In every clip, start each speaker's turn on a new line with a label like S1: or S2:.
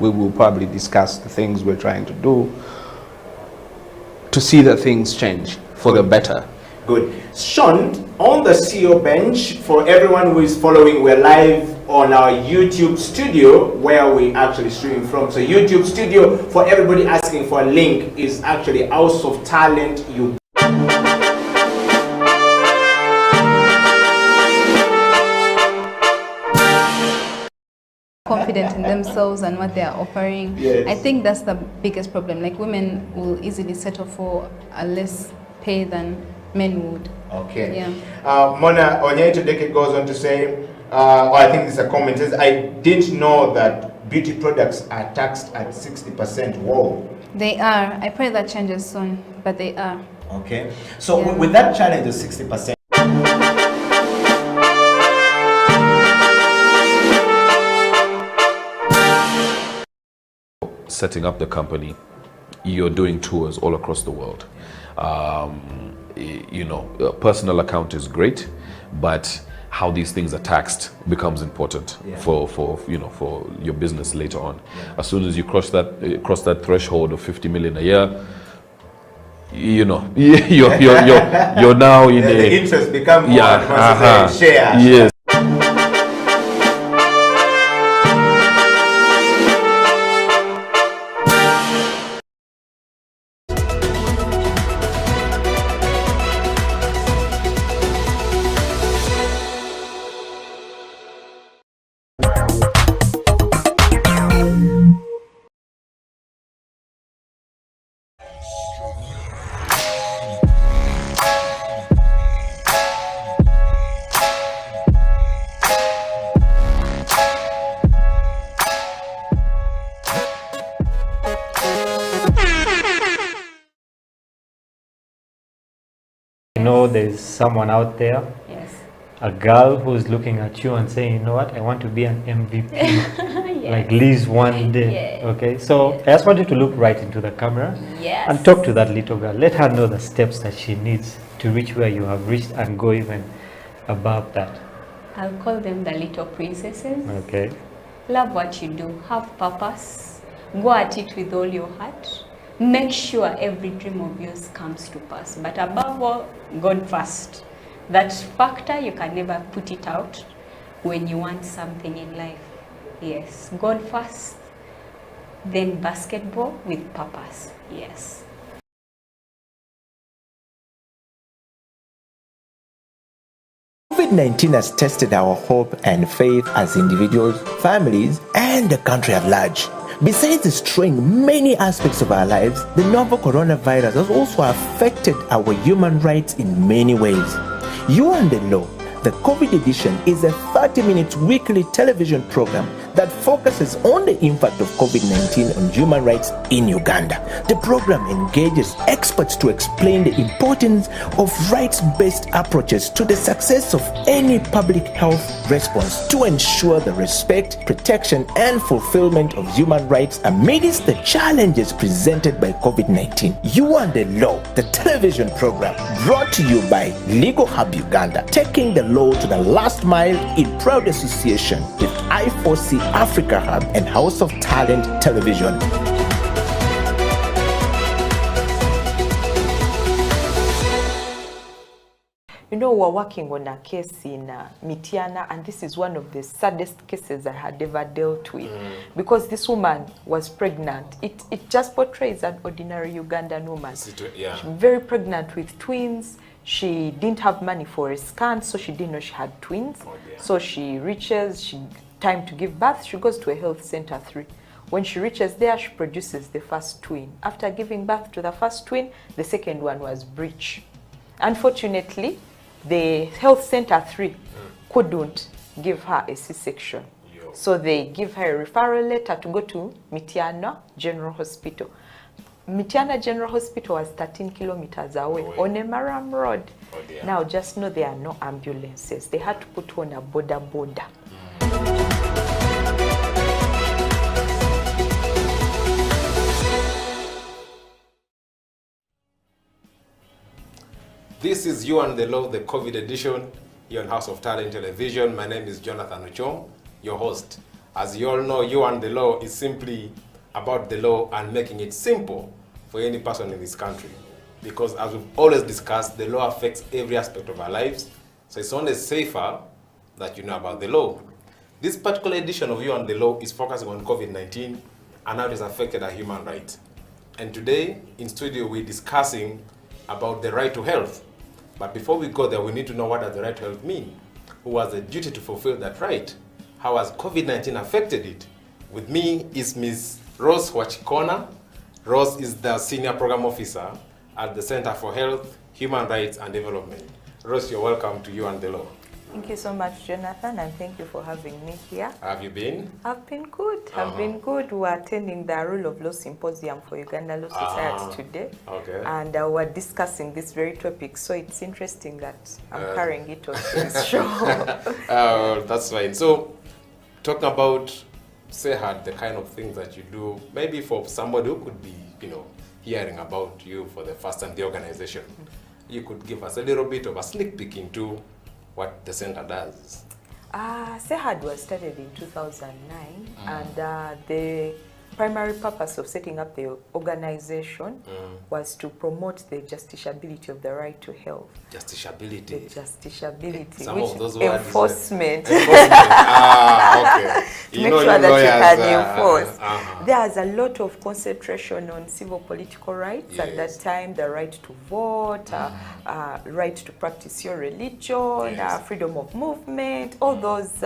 S1: we will probably discuss the things we're trying to do to see that things change for the better.
S2: Good. Sean, on the CEO bench, for everyone who is following, we're live on our YouTube studio where we actually streaming from. So YouTube studio, for everybody asking for a link, is actually House of Talent Uganda.
S3: Confident in themselves and what they are offering.
S2: Yes.
S3: I think that's the biggest problem. Like, women will easily settle for a less pay than men would.
S2: Okay.
S3: Yeah.
S2: Mona Onyetodeke goes on to say, or I think this is a comment, says, I didn't know that beauty products are taxed at 60%. Whoa.
S3: They are. I pray that changes soon, but they are.
S2: Okay. So
S3: Yeah.
S2: with that challenge of 60%,
S4: setting up the company, you're doing tours all across the world. You know, a personal account is great, but how these things are taxed becomes important for you know, for your business later on. As soon as you cross that threshold of 50 million a year, you know, you're now in
S2: the interest become more
S4: shares.
S2: Yes.
S5: You know, there's someone out there,
S3: Yes.
S5: a girl who's looking at you and saying, you know what, I want to be an MVP,
S3: Yes.
S5: like Liz one day.
S3: Yes.
S5: Okay, so I just want you to look right into the camera
S3: Yes.
S5: and talk to that little girl. Let her know the steps that she needs to reach where you have reached and go even above that.
S6: I'll call them the little princesses.
S5: Okay.
S6: Love what you do. Have purpose. Go at it with all your heart. Make sure every dream of yours comes to pass. But above all, God first. That factor, you can never put it out when you want something in life. Yes, God first, then basketball with purpose. Yes.
S7: COVID-19 has tested our hope and faith as individuals, families, and the country at large. Besides destroying many aspects of our lives, the novel coronavirus has also affected our human rights in many ways. You and the Law, the COVID edition, is a 30-minute weekly television program that focuses on the impact of COVID-19 on human rights in Uganda. The program engages experts to explain the importance of rights-based approaches to the success of any public health response to ensure the respect, protection, and fulfillment of human rights amidst the challenges presented by COVID-19. You and the Law, the television program, brought to you by Legal Hub Uganda, taking the law to the last mile in proud association with I4C Africa Hub and House of Talent Television.
S8: You know, we're working on a case in Mitiana, and this is one of the saddest cases I had ever dealt with, because this woman was pregnant. It just portrays an ordinary Ugandan woman.
S2: Yeah.
S8: She's very pregnant with twins. She didn't have money for a scan, so she didn't know she had twins. So she reaches, time to give birth, she goes to a health center 3. When she reaches there, she produces the first twin. After giving birth to the first twin, the second one was breech. Unfortunately, the health center 3 couldn't give her a C-section. So they give her a referral letter to go to Mitiana General Hospital. Mitiana General Hospital was 13 kilometers away on a Maram Road. Now just know there are no ambulances. They had to put on a border.
S9: This is You and the Law, the COVID edition, here on House of Talent Television. My name is Jonathan Ochom, your host. As you all know, You and the Law is simply about the law and making it simple for any person in this country. Because as we've always discussed, the law affects every aspect of our lives. So it's only safer that you know about the law. This particular edition of You and the Law is focusing on COVID-19 and how it has affected our human rights. And today, in studio, we're discussing about the right to health. But before we go there, we need to know what does the right to health mean? Who has a duty to fulfill that right? How has COVID-19 affected it? With me is Ms. Rose Wachikona. Rose is the Senior Program Officer at the Center for Health, Human Rights and Development. Rose, you're welcome to You and the Law.
S8: Thank you so much, Jonathan, and thank you for having me here.
S9: How have you been?
S8: I've been good. I've been good. We're attending the Rule of Law Symposium for Uganda Law Society today.
S9: Okay.
S8: And we're discussing this very topic, so it's interesting that I'm carrying it on this show.
S9: That's fine. So, talking about SEHAD, the kind of things that you do, maybe for somebody who could be, hearing about you for the first time, the organization, you could give us a little bit of a sneak peek into what the center does.
S8: SEHAD was started in 2009, and the primary purpose of setting up the organization was to promote the justiciability of the right to health.
S9: Justiciability.
S8: The justiciability,
S9: Some
S8: which
S9: of those words
S8: enforcement.
S9: okay.
S8: To make sure that you can enforce. There's a lot of concentration on civil political rights at that time, the right to vote, right to practice your religion, freedom of movement, all those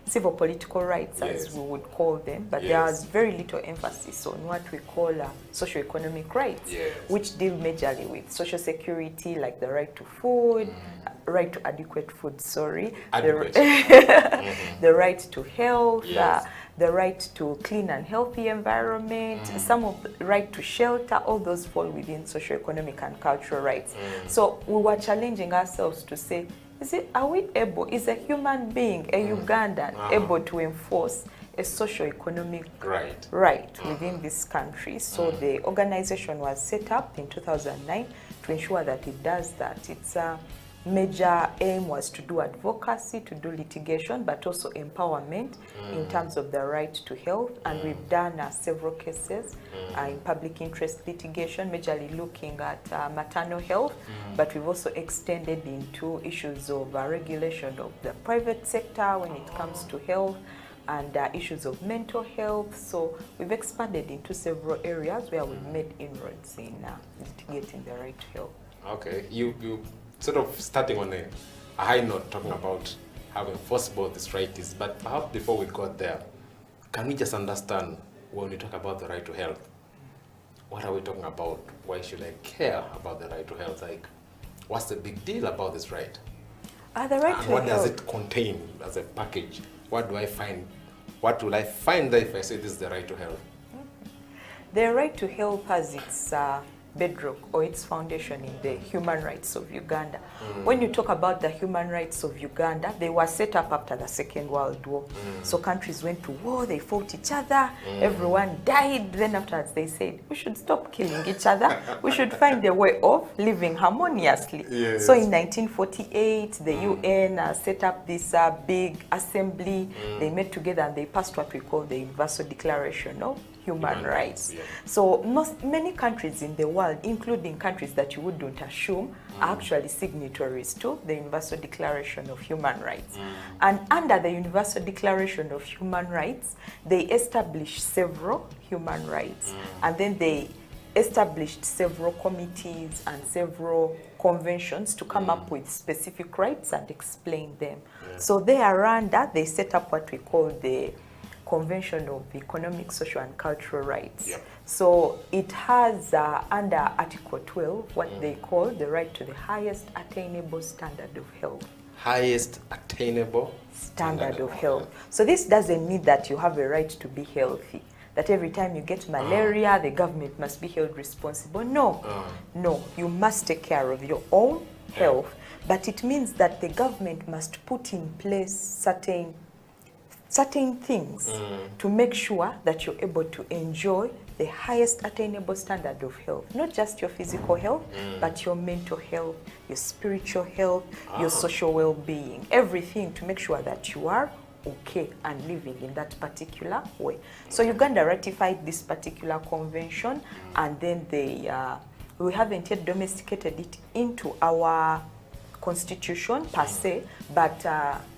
S8: civil political rights, as we would call them, but there was very little emphasis on what we call socio-economic rights, which deal majorly with social security, like the right to food, right to adequate food, the right to health, the right to clean and healthy environment, some of the right to shelter, all those fall within socio-economic and cultural rights. So we were challenging ourselves to say, are we able, is a human being, a Ugandan, able to enforce a socio-economic right within this country? So the organization was set up in 2009 to ensure that it does that. Its major aim was to do advocacy, to do litigation, but also empowerment in terms of the right to health. And we've done several cases in public interest litigation, majorly looking at maternal health, but we've also extended into issues of regulation of the private sector when it comes to health, and issues of mental health. So we've expanded into several areas where we've made inroads in litigating the right to health.
S9: Okay, you sort of starting on a high note, talking about how enforceable this right is, but perhaps before we got there, can we just understand when we talk about the right to health, what are we talking about? Why should I care about the right to health? Like, what's the big deal about this right?
S8: The right to
S9: what
S8: health.
S9: does it contain as a package? What do I find? What will I find there if I say this is the right to health?
S8: The right to health has its bedrock or its foundation in the human rights of Uganda. When you talk about the human rights of Uganda, they were set up after the Second World War. So countries went to war, they fought each other, everyone died. Then afterwards they said, we should stop killing each other. We should find a way of living harmoniously. So in 1948, the UN set up this big assembly. They met together and they passed what we call the Universal Declaration of Human Rights. So many countries in the world, including countries that you wouldn't assume, are actually signatories to the Universal Declaration of Human Rights. And under the Universal Declaration of Human Rights, they established several human rights. And then they established several committees and several conventions to come up with specific rights and explain them. So thereafter, they set up what we call the Convention of Economic, Social and Cultural Rights. So it has under Article 12 what they call the right to the highest attainable standard of health.
S9: Highest attainable
S8: standard of health. So this doesn't mean that you have a right to be healthy, that every time you get malaria, the government must be held responsible. No, no, you must take care of your own health, but it means that the government must put in place certain things to make sure that you're able to enjoy the highest attainable standard of health. Not just your physical health, but your mental health, your spiritual health, your social well-being, everything to make sure that you are okay and living in that particular way. So Uganda ratified this particular convention, and then we haven't yet domesticated it into our constitution per se, but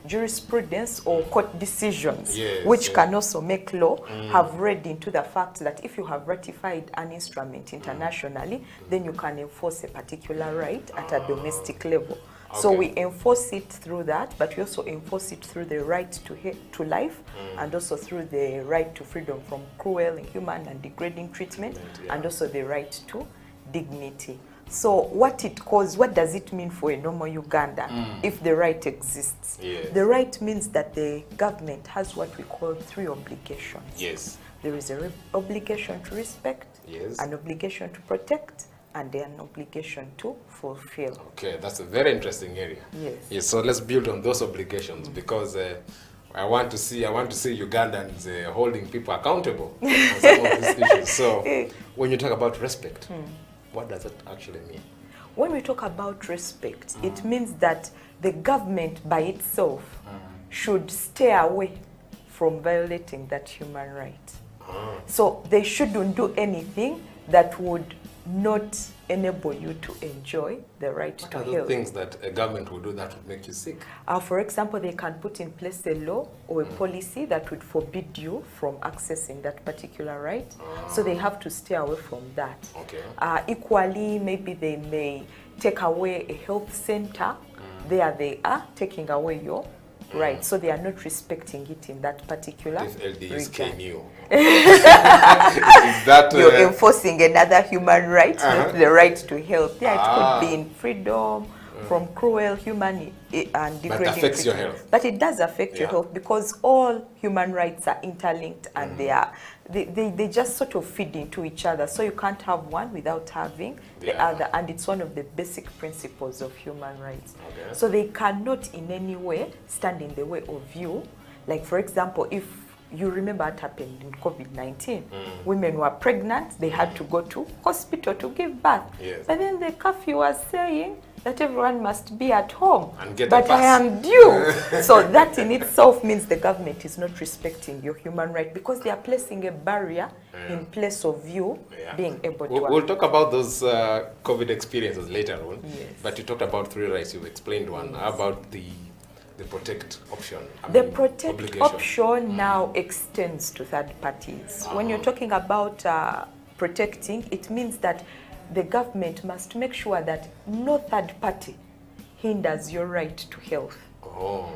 S8: jurisprudence or court decisions, which can also make law, have read into the fact that if you have ratified an instrument internationally, then you can enforce a particular right at a domestic level. So we enforce it through that, but we also enforce it through the right to life, and also through the right to freedom from cruel, inhuman, and degrading treatment, and also the right to dignity. So what does it mean for a normal Ugandan if the right exists? The right means that the government has what we call 3 obligations. There is an obligation to respect, an obligation to protect, and an obligation to fulfill.
S9: Okay, that's a very interesting area. Yes, so let's build on those obligations, because I want to see Ugandans holding people accountable on some of these issues. So when you talk about respect, what does it actually mean?
S8: When we talk about respect, it means that the government by itself should stay away from violating that human right. So they shouldn't do anything that would not enable you to enjoy the right to health.
S9: What are the things that a government will do that would make you sick?
S8: For example, they can put in place a law or a policy that would forbid you from accessing that particular right. So they have to stay away from that. Equally, maybe they may take away a health center. There they are taking away your right. So they are not respecting it in that particular region. You're enforcing another human right, not the right to health. Yeah, it could be in freedom from cruel, human, and degrading.
S9: But it affects your health.
S8: But it does affect your health, because all human rights are interlinked, and they just sort of feed into each other. So you can't have one without having the other, and it's one of the basic principles of human rights. So they cannot in any way stand in the way of you. Like, for example, if you remember what happened in COVID-19, women were pregnant, they had to go to hospital to give birth. But then the curfew was saying that everyone must be at home, but I am due. So that in itself means the government is not respecting your human right, because they are placing a barrier in place of you being able to
S9: We'll talk about those COVID experiences later on, but you talked about 3 rights, you've explained one. How about the protect option?
S8: The protect option now extends to third parties. When you're talking about protecting, it means that the government must make sure that no third party hinders your right to health.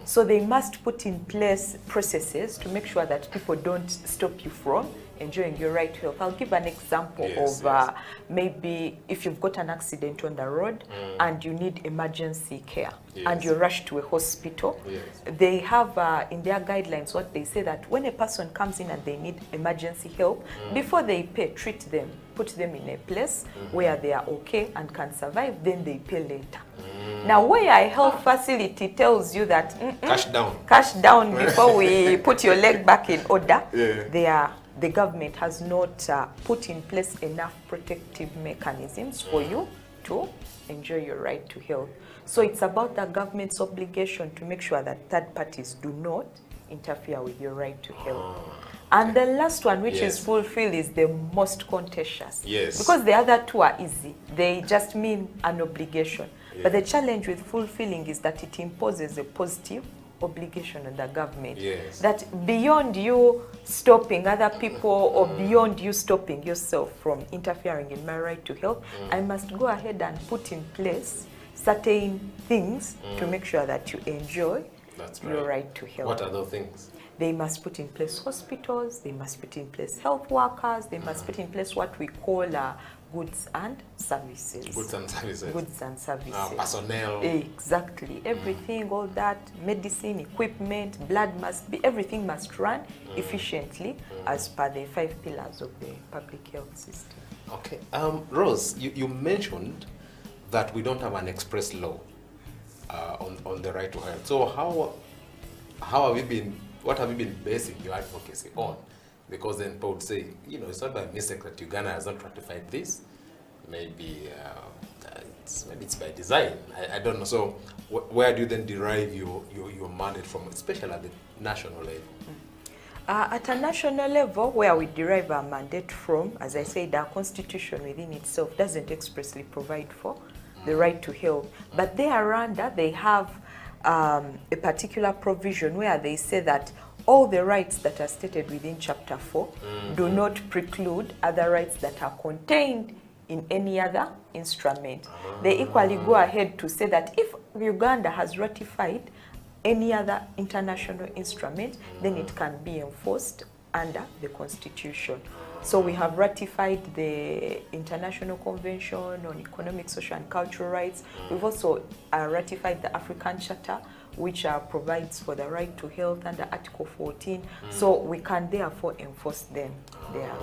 S8: So they must put in place processes to make sure that people don't stop you from enjoying your right to health. I'll give an example of maybe if you've got an accident on the road and you need emergency care and you're rushed to a hospital. They have in their guidelines what they say, that when a person comes in and they need emergency help, before they pay, treat them, put them in a place where they are okay and can survive, then they pay later. Now, where a health facility tells you that cash down before we put your leg back in order, the government has not put in place enough protective mechanisms for you to enjoy your right to health. So it's about the government's obligation to make sure that third parties do not interfere with your right to health. And the last one, which is fulfill, is the most contentious. Because the other 2 are easy. They just mean an obligation. But the challenge with fulfilling is that it imposes a positive obligation on the government. That beyond you stopping other people or beyond you stopping yourself from interfering in my right to health, I must go ahead and put in place certain things to make sure that you enjoy your right to health.
S9: What are those things?
S8: They must put in place hospitals, they must put in place health workers, they must put in place what we call goods and services.
S9: Goods and services.
S8: Goods and services.
S9: Personnel.
S8: Exactly. Everything, all that, medicine, equipment, blood must be, everything must run efficiently as per the 5 pillars of the public health system.
S9: Okay. Rose, you mentioned that we don't have an express law on the right to health. So how have you been, what have you been basing your advocacy on? Because then people would say, you know, it's not by mistake that Uganda has not ratified this. Maybe maybe it's by design. I don't know. So where do you then derive your mandate from, especially at the national level?
S8: At a national level, where we derive our mandate from, as I said, our constitution within itself doesn't expressly provide for the right to health. But thereunder, they have a particular provision where they say that all the rights that are stated within Chapter 4 do not preclude other rights that are contained in any other instrument. They equally go ahead to say that if Uganda has ratified any other international instrument, then it can be enforced under the Constitution. So we have ratified the International Convention on Economic, Social and Cultural Rights. We've also ratified the African Charter, which provides for the right to health under Article 14. So we can therefore enforce them there.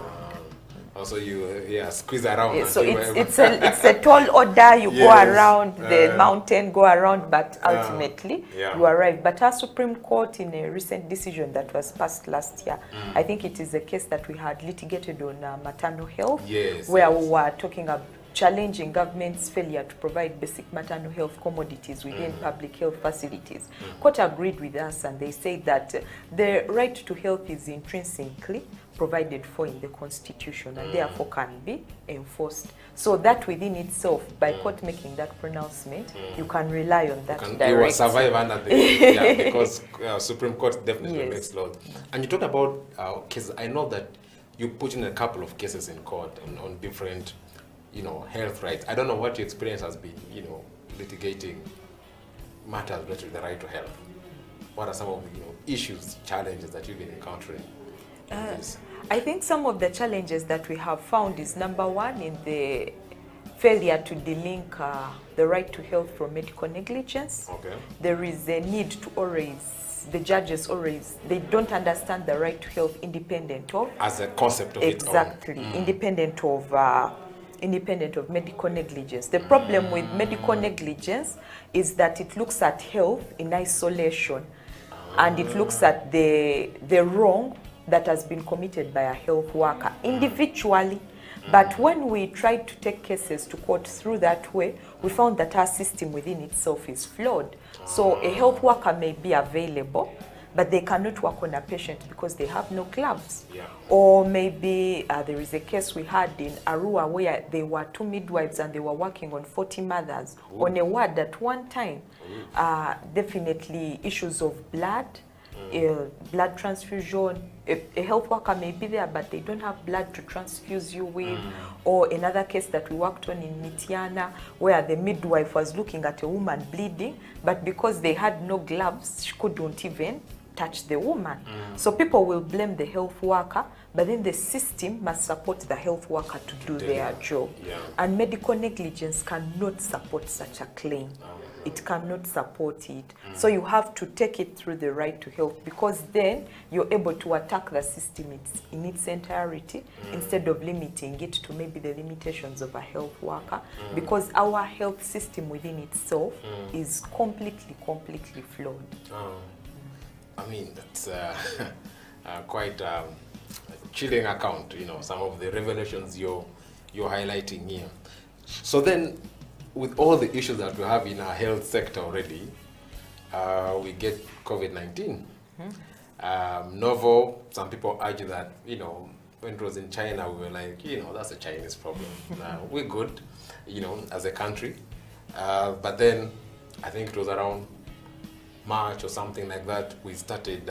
S9: Also, you squeeze around.
S8: Yeah, so it's a tall order. You go around the mountain, go around, but ultimately you arrive. But our Supreme Court, in a recent decision that was passed last year, I think it is a case that we had litigated on maternal health, where we were talking about challenging government's failure to provide basic maternal health commodities within public health facilities. Court agreed with us, and they said that the right to health is intrinsically provided for in the Constitution and therefore can be enforced. So that within itself, by court making that pronouncement, you can rely on that directly.
S9: You will survive under the because Supreme Court definitely makes laws. And you talked about cases. I know that you put in a couple of cases in court on different, health rights. I don't know what your experience has been, litigating matters related to the right to health. What are some of the issues, challenges that you've been encountering?
S8: I think some of the challenges that we have found is, number one, in the failure to delink the right to health from medical negligence. There is a need to always, the judges always, they don't understand the right to health independent of.
S9: As a concept of
S8: exactly, its own. Independent of medical negligence. The problem with medical negligence is that it looks at health in isolation, and it looks at the wrong that has been committed by a health worker individually. But when we tried to take cases to court through that way, we found that our system within itself is flawed. So a health worker may be available, but they cannot work on a patient because they have no gloves. Or maybe there is a case we had in Arua where there were 2 midwives and they were working on 40 mothers on a ward at one time. Definitely issues of blood, blood transfusion. A health worker may be there, but they don't have blood to transfuse you with. Or another case that we worked on in Mitiana, where the midwife was looking at a woman bleeding, but because they had no gloves, she couldn't even touch the woman. So people will blame the health worker, but then the system must support the health worker to do their job. And medical negligence cannot support such a claim. It cannot support it. So you have to take it through the right to health, because then you're able to attack the system in its entirety instead of limiting it to maybe the limitations of a health worker, because our health system within itself is completely flawed.
S9: I mean, that's quite a chilling account, some of the revelations you're highlighting here. So then, with all the issues that we have in our health sector already, we get COVID-19. Novel, some people argue that, when it was in China, we were like, that's a Chinese problem. We're good, as a country. But then, I think it was around March or something like that, we started,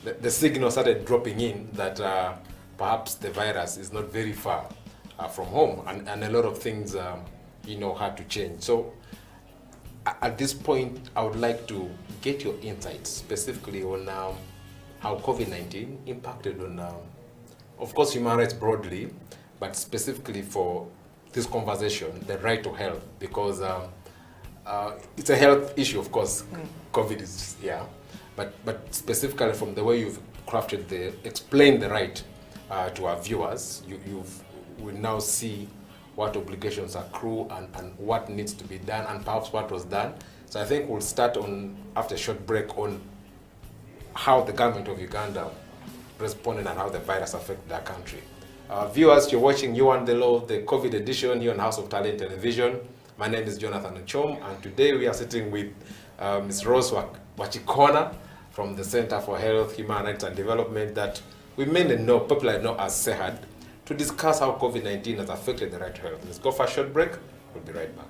S9: the signal started dropping in that perhaps the virus is not very far from home, and a lot of things, had to change. So at this point, I would like to get your insights specifically on how COVID-19 impacted on, of course, human rights broadly, but specifically for this conversation, the right to health, because it's a health issue, of course. COVID is, but specifically from the way you've crafted explained the right to our viewers, we now see what obligations accrue and what needs to be done, and perhaps what was done. So I think we'll start after a short break on how the government of Uganda responded and how the virus affected our country. Viewers, you're watching You and the Law, the COVID edition here on House of Talent Television. My name is Jonathan Ochom, and today we are sitting with Ms. Rose Wachikona from the Center for Health, Human Rights and Development that we mainly know, popularly know as CEHAD, to discuss how COVID-19 has affected the right to health. Let's go for a short break. We'll be right back.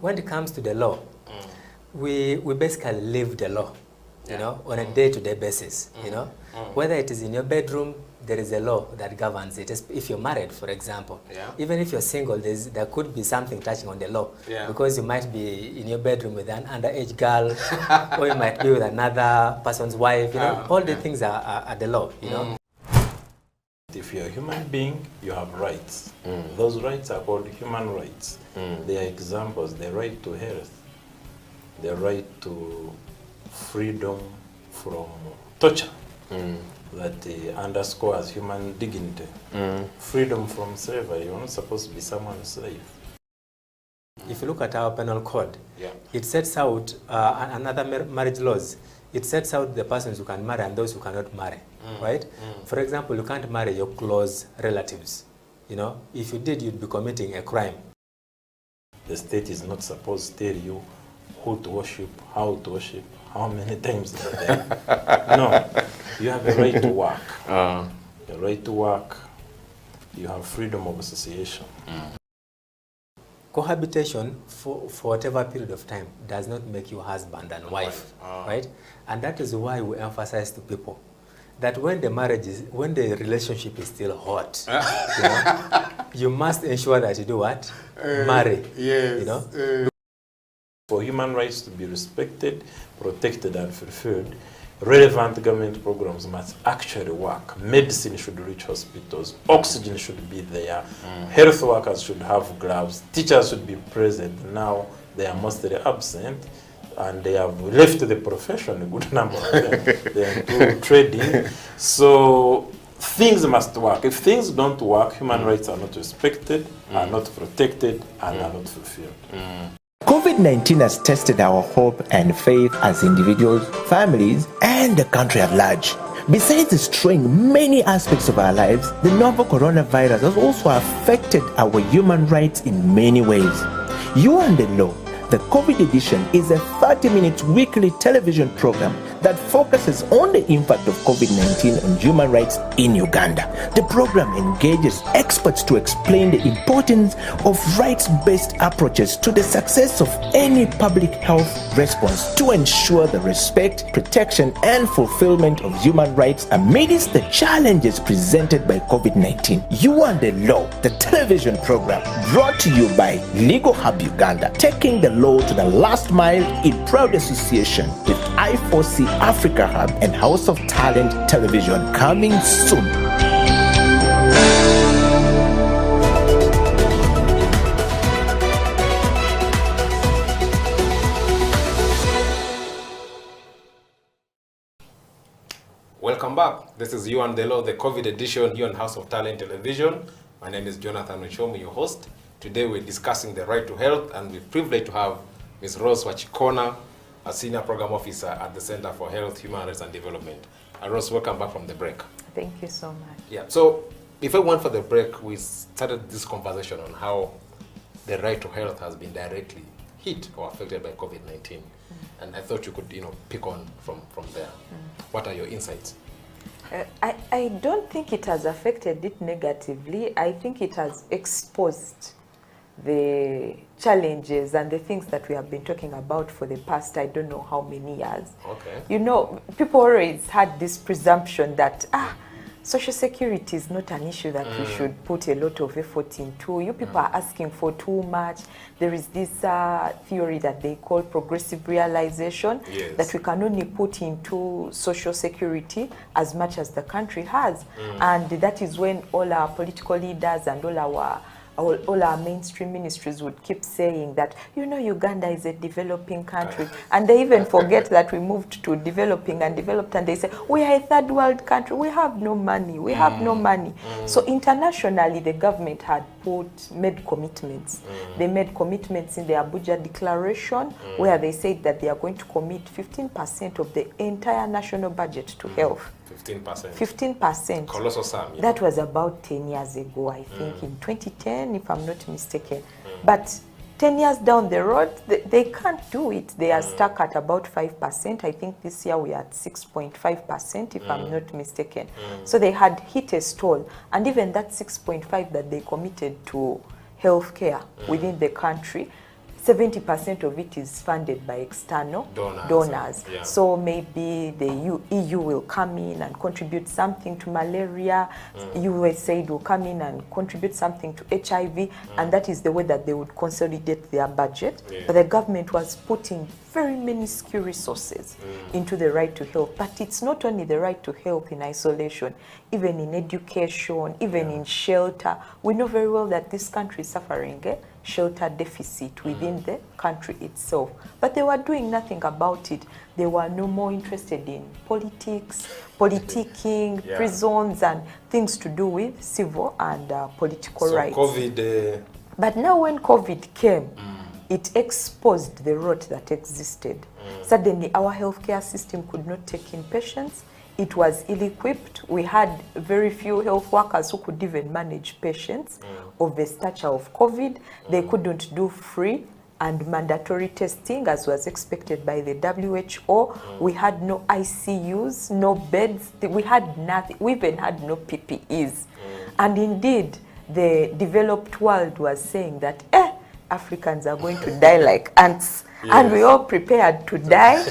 S10: When it comes to the law, we basically live the law, you know, on a day-to-day basis, you know. Whether it is in your bedroom, there is a law that governs it. If you're married, for example, even if you're single, there could be something touching on the law, because you might be in your bedroom with an underage girl, or you might be with another person's wife, you know. All the things are the law, you know.
S11: If you're a human being, you have rights. Those rights are called human rights. They are examples: the right to health, the right to freedom from torture, that underscores human dignity, freedom from slavery. You're not supposed to be someone's slave.
S10: If you look at our penal code, it sets out another marriage laws. It sets out the persons who can marry and those who cannot marry, right? For example, you can't marry your close relatives. You know, if you did, you'd be committing a crime.
S11: The state is not supposed to tell you who to worship, how many times a day. No, you have a right to work. A right to work. You have freedom of association.
S10: Cohabitation for whatever period of time does not make you husband and wife, right? And that is why we emphasize to people that when the relationship is still hot, you know, you must ensure that you do what? Marry.
S11: Yes.
S10: You know?
S11: For human rights to be respected, protected, and fulfilled, relevant government programs must actually work. Medicine should reach hospitals, oxygen should be there, health workers should have gloves, teachers should be present. Now they are mostly absent, and they have left the profession, a good number of them. They are into trading. So things must work. If things don't work, human rights are not respected, are not protected, and are not fulfilled.
S7: COVID-19 has tested our hope and faith as individuals, families, and the country at large. Besides destroying many aspects of our lives, the novel coronavirus has also affected our human rights in many ways. You and the Law, the COVID edition, is a 30-minute weekly television program that focuses on the impact of COVID-19 on human rights in Uganda. The program engages experts to explain the importance of rights-based approaches to the success of any public health response to ensure the respect, protection, and fulfillment of human rights amidst the challenges presented by COVID-19. You and the Law, the television program, brought to you by Legal Hub Uganda, taking the law to the last mile in proud association with I4C Africa Hub and House of Talent Television, coming soon.
S9: Welcome back. This is You and the Law, the COVID edition here on House of Talent Television. My name is Jonathan Ochom, your host. Today we're discussing the right to health, and we're privileged to have Ms. Rose Wachikona, a Senior Program Officer at the Center for Health, Human Rights and Development. Rose, welcome back from the break.
S8: Thank you so much.
S9: Yeah, so before we went for the break, we started this conversation on how the right to health has been directly hit or affected by COVID-19. And I thought you could, pick on from there. What are your insights?
S8: I don't think it has affected it negatively. I think it has exposed the challenges and the things that we have been talking about for the past, I don't know how many years.
S9: Okay.
S8: You know, people always had this presumption that, social security is not an issue that we should put a lot of effort into. You people are asking for too much. There is this theory that they call progressive realization, that we can only put into social security as much as the country has. And that is when all our political leaders and all our mainstream ministries would keep saying that, Uganda is a developing country. And they even forget that we moved to developing and developed, and they say, we are a third world country, we have no money, we have no money. So internationally, the government had made commitments. They made commitments in the Abuja Declaration where they said that they are going to commit 15% of the entire national budget to health.
S9: 15%.
S8: 15%.
S9: Colossal sum.
S8: That was about 10 years ago, I think, in 2010, if I'm not mistaken. But 10 years down the road, they can't do it. They are stuck at about 5%. I think this year we are at 6.5%, if I'm not mistaken. So they had hit a stall. And even that 6.5 that they committed to healthcare within the country, 70% of it is funded by external donors.
S9: Yeah.
S8: So maybe the EU will come in and contribute something to malaria, USAID will come in and contribute something to HIV, and that is the way that they would consolidate their budget. But the government was putting very minuscule resources into the right to health. But it's not only the right to health in isolation, even in education, even in shelter. We know very well that this country is suffering shelter deficit within the country itself. But they were doing nothing about it. They were no more interested in politics, politicking, prisons, and things to do with civil and political rights.
S9: COVID,
S8: but now when COVID came, it exposed the rot that existed. Suddenly our healthcare system could not take in patients. It was ill-equipped. We had very few health workers who could even manage patients of the stature of COVID. They couldn't do free and mandatory testing as was expected by the WHO. We had no ICUs, no beds. We had nothing. We even had no PPEs. And indeed, the developed world was saying that, Africans are going to die like ants. And we all prepared to die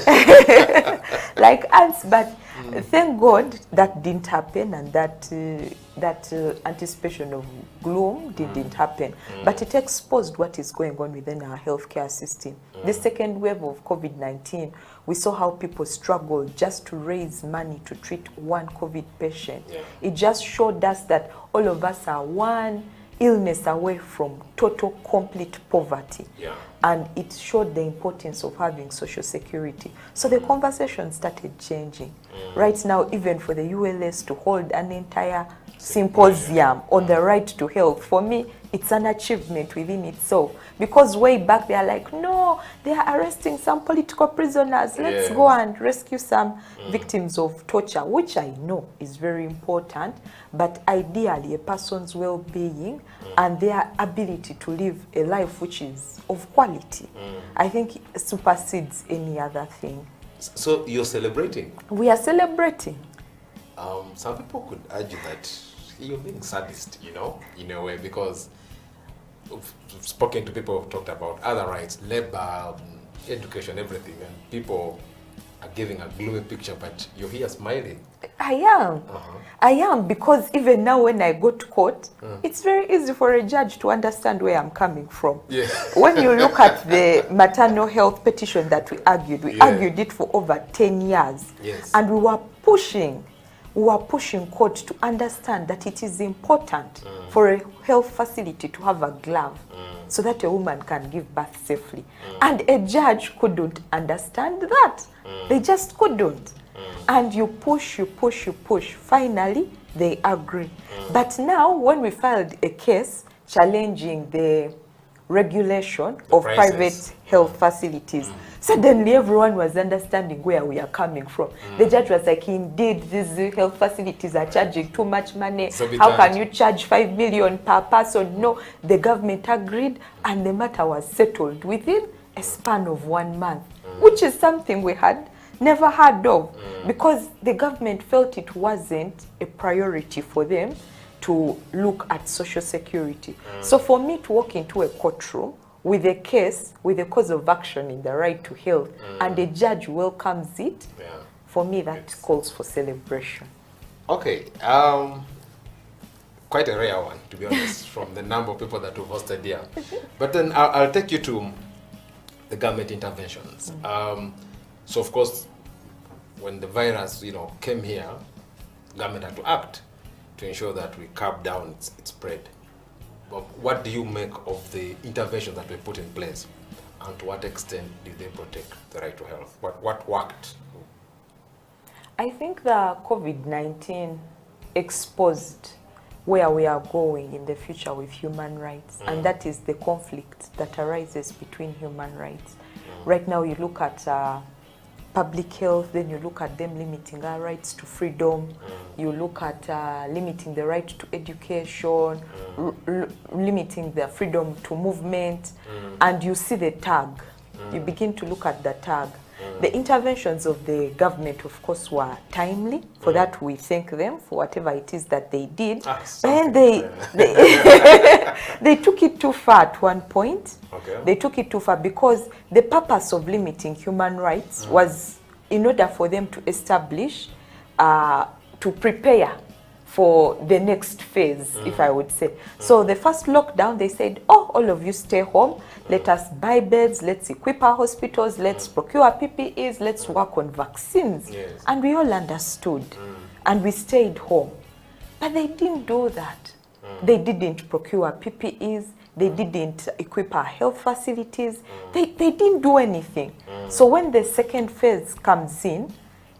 S8: like ants. But thank God that didn't happen, and that anticipation of gloom didn't happen. But it exposed what is going on within our healthcare system. The second wave of COVID-19, we saw how people struggled just to raise money to treat one COVID patient. It just showed us that all of us are one illness away from total, complete poverty. And it showed the importance of having social security. So the conversation started changing. Right now, even for the ULS to hold an entire symposium on the right to health, for me, it's an achievement within itself. Because way back, they are like, no, they are arresting some political prisoners. Let's go and rescue some victims of torture, which I know is very important. But ideally, a person's well-being and their ability to live a life which is of quality, I think supersedes any other thing.
S9: So you're celebrating?
S8: We are celebrating.
S9: Some people could argue that you're being sadist, you know, in a way, because I've spoken to people who've talked about other rights, labor, education, everything, and people are giving a gloomy picture, but you're here smiling.
S8: I am. I am, because even now when I go to court, it's very easy for a judge to understand where I'm coming from. When you look at the maternal health petition that we argued it for over 10 years. And we were pushing court to understand that it is important for a health facility to have a glove so that a woman can give birth safely. And a judge couldn't understand that. They just couldn't. And you push. Finally, they agree. But now, when we filed a case challenging the regulation of private health facilities, suddenly everyone was understanding where we are coming from. The judge was like, indeed, these health facilities are charging too much money. How can you charge 5 million per person? No, the government agreed, and the matter was settled within a span of 1 month, which is something we had never heard of, because the government felt it wasn't a priority for them to look at social security. So for me to walk into a courtroom with a case, with a cause of action in the right to health, and the judge welcomes it, for me that calls for celebration.
S9: Okay, quite a rare one, to be honest, from the number of people that we've hosted here. But then I'll take you to the government interventions. So of course, when the virus, came here, government had to act to ensure that we curb down its spread. But what do you make of the interventions that were put in place, and to what extent did they protect the right to health? What worked?
S8: I think the COVID-19 exposed where we are going in the future with human rights, and that is the conflict that arises between human rights. Right now you look at public health, then you look at them limiting our rights to freedom, you look at limiting the right to education, limiting the freedom to movement, and you see the tag. You begin to look at the tag. The interventions of the government, of course, were timely. For that, we thank them for whatever it is that they did. And they took it too far at one point.
S9: Okay.
S8: They took it too far because the purpose of limiting human rights was in order for them to establish, to prepare for the next phase, if I would say. So the first lockdown, they said, oh, all of you stay home. Let us buy beds. Let's equip our hospitals. Let's procure PPEs. Let's work on vaccines.
S9: Yes.
S8: And we all understood. And we stayed home. But they didn't do that. They didn't procure PPEs. They didn't equip our health facilities. They didn't do anything. So when the second phase comes in,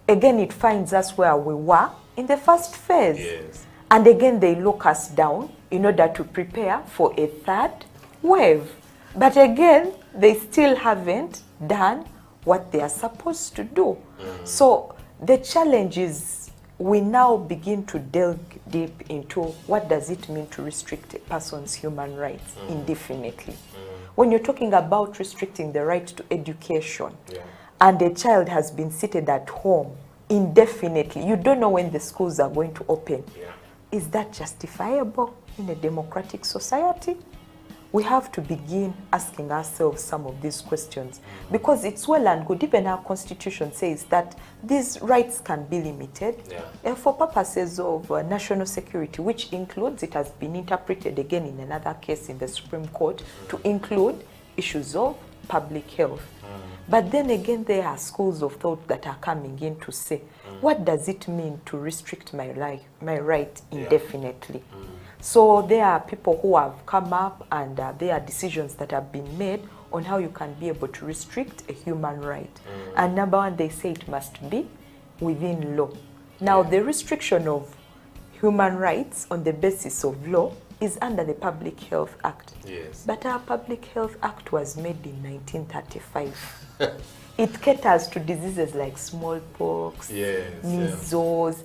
S8: again, it finds us where we were in the first phase.
S9: Yes.
S8: And again, they lock us down in order to prepare for a third wave. But again, they still haven't done what they are supposed to do. So the challenge is we now begin to delve deep into what does it mean to restrict a person's human rights indefinitely. When you're talking about restricting the right to education, and a child has been seated at home indefinitely, you don't know when the schools are going to open. Is that justifiable in a democratic society? We have to begin asking ourselves some of these questions, because it's well and good, even our constitution says that these rights can be limited for purposes of national security, which includes, it has been interpreted again in another case in the Supreme Court, to include issues of public health. But then again, there are schools of thought that are coming in to say, what does it mean to restrict my right indefinitely? So there are people who have come up, and there are decisions that have been made on how you can be able to restrict a human right. And number one, they say it must be within law. Now, the restriction of human rights on the basis of law is under the Public Health Act. But our Public Health Act was made in 1935. It caters to diseases like smallpox, measles,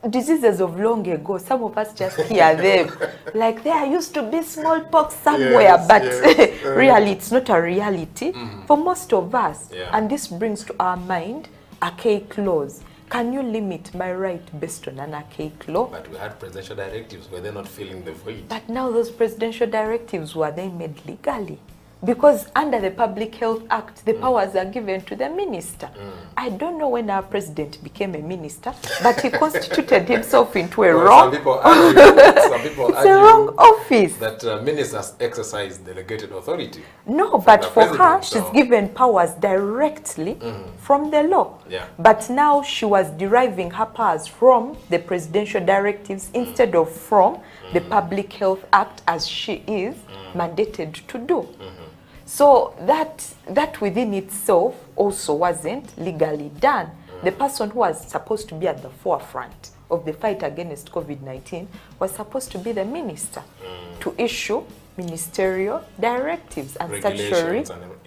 S8: diseases of long ago. Some of us just hear them like there used to be smallpox somewhere, but really it's not a reality for most of us. And this brings to our mind archaic laws. Can you limit my right based on an archaic law?
S9: But we had presidential directives. Were they not filling the void?
S8: But now those presidential directives, were they made legally? Because under the Public Health Act, the powers are given to the minister. I don't know when our president became a minister, but he constituted himself into a wrong...
S9: Some people argue
S8: it's a wrong office.
S9: That ministers exercise delegated authority.
S8: No, but for her, she's given powers directly from the law. But now she was deriving her powers from the presidential directives instead of from the Public Health Act, as she is mandated to do. So that within itself also wasn't legally done. The person who was supposed to be at the forefront of the fight against COVID-19 was supposed to be the minister to issue ministerial directives and statutory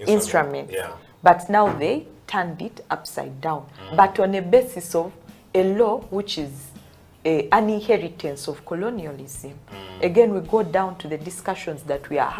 S8: instruments. But now they turned it upside down. But on a basis of a law which is an inheritance of colonialism. Again, we go down to the discussions that we are having.